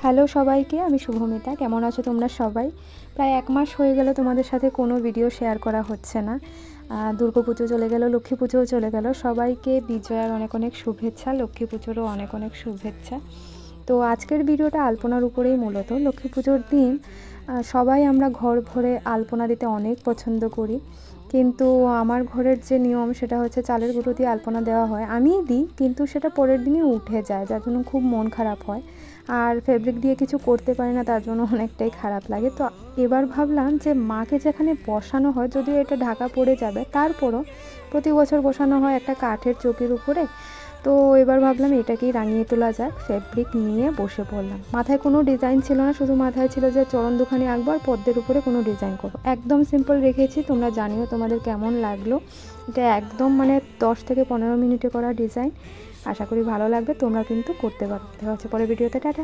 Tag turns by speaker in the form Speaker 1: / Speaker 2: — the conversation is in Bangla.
Speaker 1: হ্যালো সবাইকে, আমি শুভমিতা। কেমন আছো তোমরা সবাই? প্রায় 1 মাস হয়ে গেল তোমাদের সাথে কোনো ভিডিও শেয়ার করা হচ্ছে না। দুর্গাপুজো চলে গেল, লক্ষ্মী পুজোও চলে গেল। সবাইকে বিজয়ার অনেক অনেক শুভেচ্ছা, লক্ষ্মী পুজোরও অনেক অনেক শুভেচ্ছা। তো আজকের ভিডিওটা আলপনার উপরেই মূলত। লক্ষ্মী পুজোর দিন সবাই আমরা ঘর ভরে আলপনা দিতে অনেক পছন্দ করি, কিন্তু আমার ঘরের যে নিয়ম সেটা হচ্ছে চালের গুঁড়ো দিয়ে আলপনা দেওয়া হয়। আমিই দিই, কিন্তু সেটা পরের দিনই উঠে যায়, যার জন্য খুব মন খারাপ হয়। আর ফেব্রিক দিয়ে কিছু করতে পারি না, তার জন্য অনেকটাই খারাপ লাগে। তো এবার ভাবলাম যে মাকে যেখানে বসানো হয়, যদিও এটা ঢাকা পড়ে যাবে, তারপরও প্রতি বছর বসানো হয় একটা কাঠের চৌকির উপরে। তো এবার ভাবলাম এটাকেই রাঙিয়ে তোলা যাক। ফেব্রিক নিয়ে বসে পড়লাম। মাথায় কোনো ডিজাইন ছিল না, শুধু মাথায় ছিল যে চরণ দুখানি আঁকবো আর পদ্মের উপরে কোনো ডিজাইন করবো। একদম সিম্পল রেখেছি, তোমরা জানিও তোমাদের কেমন লাগলো। এটা একদম 10 থেকে 15 মিনিটে করা ডিজাইন। আশা করি ভালো লাগবে, তোমরা কিন্তু করতে পারো। দেখা হচ্ছে পরে ভিডিওতে। টাটা।